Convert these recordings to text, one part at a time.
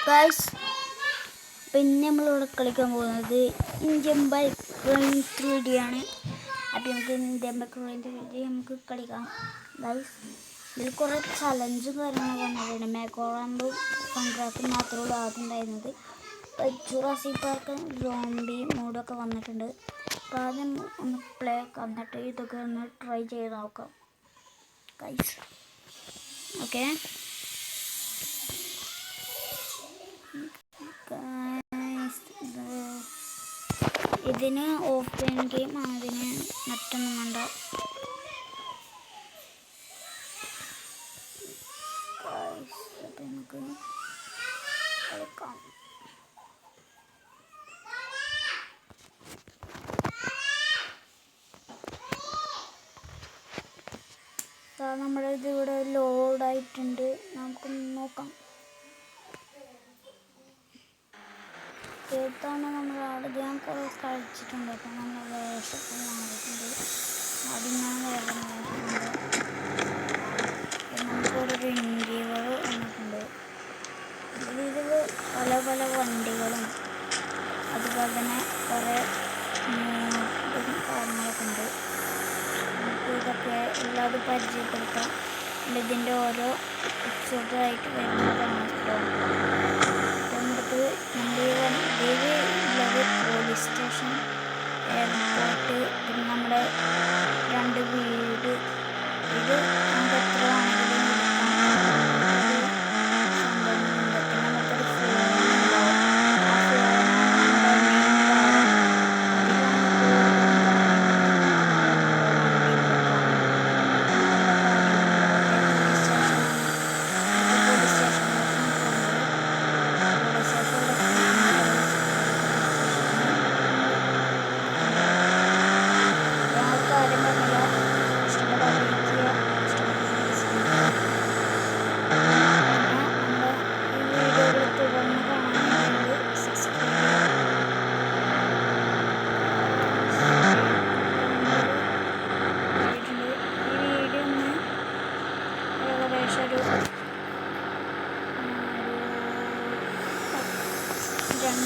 Guys, പിന്നെ നമ്മളിവിടെ കളിക്കാൻ പോകുന്നത് ഇന്ത്യൻ ബൈക്ക് റൈഡിങ് 3D ആണ്. അപ്പോൾ നമുക്ക് ഇന്ത്യൻ ബൈക്ക് റൈഡിങ് 3D നമുക്ക് കളിക്കാം ഗൈസ്. ഇതിൽ കുറേ ചലഞ്ചും കാര്യങ്ങളൊക്കെ വന്നിട്ടുണ്ട്. മേക്കോറാമ്പും ഫൺട്രാക്കും മാത്രമുള്ള ആദ്യം ഉണ്ടായിരുന്നത്. ജുറാസിക് പാർക്ക് സോംബി മോഡൊക്കെ വന്നിട്ടുണ്ട്. അപ്പോൾ ആദ്യം ഒന്ന് പ്ലേ എന്നിട്ട് ഇതൊക്കെ ഒന്ന് ട്രൈ ചെയ്ത് നോക്കാം ഗൈസ്. ഓക്കെ, ഇതിന് ഓപ്പൺ ഗെയിം അതിന് മറ്റൊന്നും വേണ്ട. അപ്പം നമുക്ക് കളിക്കാം. നമ്മുടെ ഇത് ഇവിടെ ലോഡായിട്ടുണ്ട്. നമുക്ക് നോക്കാം ഏതാണ് നമ്മൾ ആദ്യം. ഞാൻ കുറേ കളിച്ചിട്ടുണ്ട്. അപ്പം നമ്മൾ വേഷമൊക്കെ മാറിയിട്ടുണ്ട്. അതിനാണ് വേഗം മാറിയിട്ടുണ്ട്. നമുക്കൊരു ഇന്ത്യകൾ വന്നിട്ടുണ്ട്. ഇതിൽ പല പല വണ്ടികളും അതുപോലെ തന്നെ കുറേ കാര്യങ്ങളൊക്കെ ഉണ്ട്. നമുക്ക് ഇതൊക്കെ എല്ലാവരും പരിചയപ്പെടുത്താം. ഇതിൻ്റെ ഓരോ എപ്പിസോഡായിട്ട് വരുന്നതാണ് കേട്ടോ. നമുക്ക് ഉള്ളത് പോലീസ് സ്റ്റേഷൻ, എയർപോർട്ട്, പിന്നെ നമ്മുടെ 2 വീട്. ഇത് നമുക്ക് എത്ര ആണെങ്കിലും സംഭവമുണ്ട്. പിന്നെ നമുക്കൊരു ഫോൺ ഉണ്ടാവും. ആ ഒരു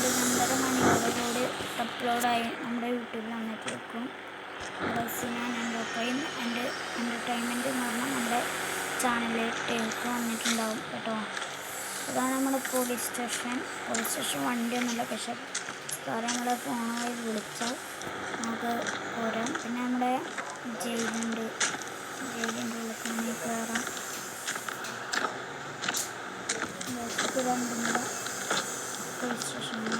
2-2.5 മണിയോടുകൂടി അപ്ലോഡായി നമ്മുടെ യൂട്യൂബിൽ വന്നിട്ട് വെക്കും. ഞാൻ എൻ്റെ എൻ്റർടൈൻമെൻറ്റ് എന്ന് പറഞ്ഞാൽ നമ്മുടെ ചാനലിലേക്ക് വന്നിട്ടുണ്ടാവും കേട്ടോ. അതാണ് നമ്മുടെ പോലീസ് സ്റ്റേഷൻ വണ്ടിയൊന്നുമില്ല, പക്ഷെ കാരണം നമ്മുടെ ഫോണുമായി വിളിച്ചാൽ നമുക്ക് പോരാം. പിന്നെ നമ്മുടെ ജയിലിൻ്റെ ഉള്ളിൽ കയറാം. നമ്മുടെ പോലീസ് സ്റ്റേഷനിൽ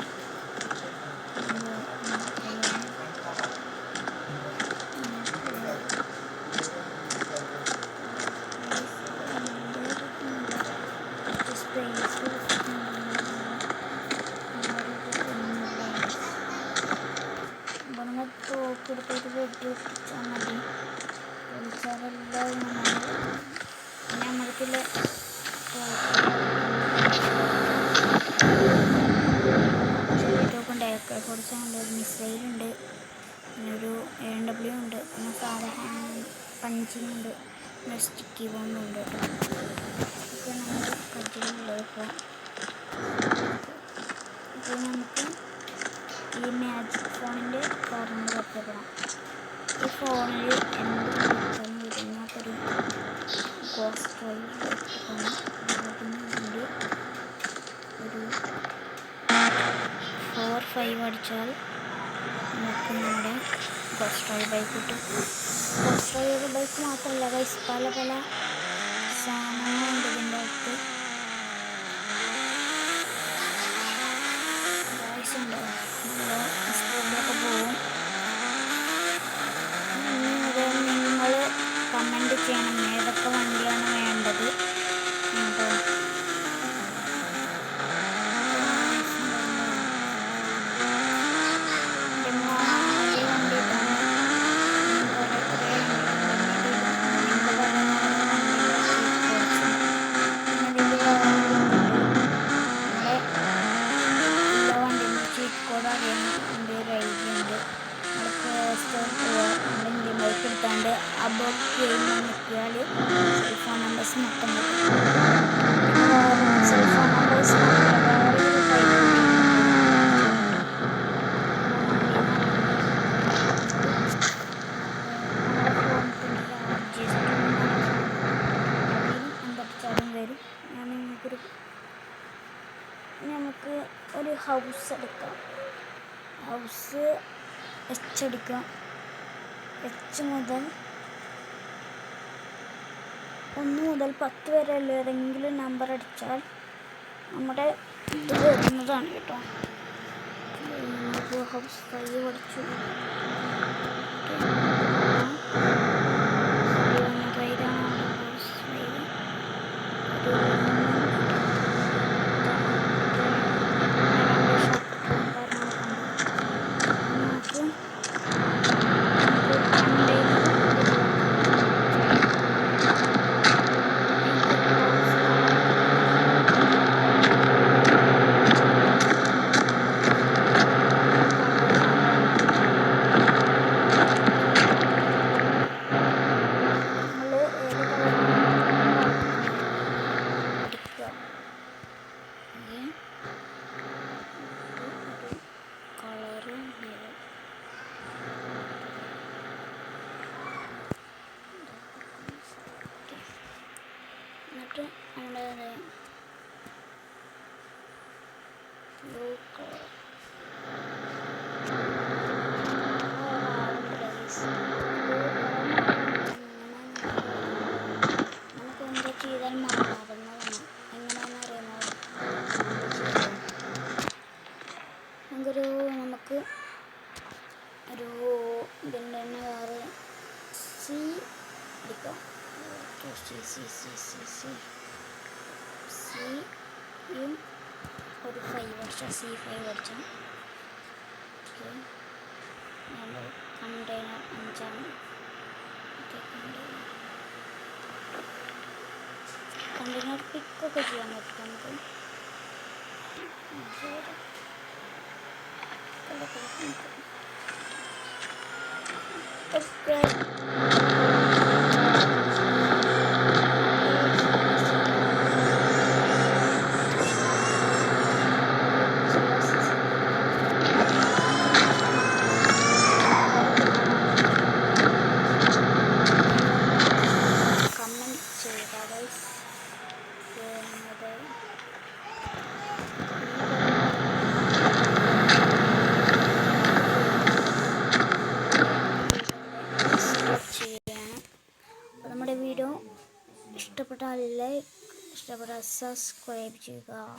തോക്കെടുത്തിട്ട് വെട്ടിച്ചാൽ മതി. വിളിച്ചാലെല്ലാവരും പിന്നെ നമ്മൾക്കില്ല കുറച്ചുണ്ട്. ഒരു മിസൈലുണ്ട്, പിന്നെ ഒരു AW ഉണ്ട്, പിന്നെ സാധാരണ പഞ്ചിങ് ഉണ്ട്, പിന്നെ സ്റ്റിക്കി ബോംബുണ്ട് കേട്ടോ. ഇതൊക്കെ നമ്മൾ കയ്യിലുള്ളത്. ഇപ്പോൾ നമുക്ക് ഈ മാജിക് ഫോണിൻ്റെ കാര്യങ്ങൾ വെക്കണം. ഈ ഫോണിൽ എന്ത് വിളിച്ചാലും വരുന്നൊരു ഗോസ്റ്റ് ഡ്രൈവ് വെക്കണം. അതിൻ്റെ ഒരു 4-5 അടിച്ചാൽ നമുക്ക് നമ്മുടെ ഗോസ്റ്റ് ഡ്രൈവ് ബൈക്ക് കിട്ടും. ഗോസ്റ്റ് ഡ്രൈവ് ബൈക്ക് മാത്രമല്ല ഗൈസ്, പല പല സാധനങ്ങളുണ്ട് ഇതിൻ്റെ അകത്ത്. ഗൈസ് ഉണ്ടോ, നല്ല സ്പീഡിലൊക്കെ പോകും. നിങ്ങൾ കമൻറ്റ് ചെയ്യണം ഏതൊക്കെ വണ്ടിയാണ് വേണ്ടത് കേട്ടോ. ഹൗസ് എടുക്കാം. ഹൗസ് എച്ച് അടിക്കാം. എച്ച് മുതൽ 1 മുതൽ 10 വരെയുള്ള ഏതെങ്കിലും നമ്പർ അടിച്ചാൽ നമ്മുടെ ഇത് വരുന്നതാണ് കേട്ടോ. നമുക്ക് ഹൗസ് 5 അടിച്ചു. എന്നിട്ട് നമ്മുടെ ബ്ലൂ കളർ നമുക്ക് എന്താ ചെയ്താൽ മാറുന്നതാണ്. എങ്ങനെയാണെന്ന് അറിയുന്നത് നമുക്ക് ഒരു ഇതിൻ്റെ തന്നെ വേറെ സി എടുക്കാം. സിയും ഒരു 5 അടിച്ചാൽ C5 അടിച്ചാൽ കണ്ടെയ്നർ 5 കണ്ടെയ്നർ പിക്കൊക്കെ ചെയ്യാൻ പറ്റും നമുക്ക്. നമ്മുടെ വീഡിയോ ഇഷ്ടപ്പെട്ടാൽ സബ്സ്ക്രൈബ് ചെയ്യുക.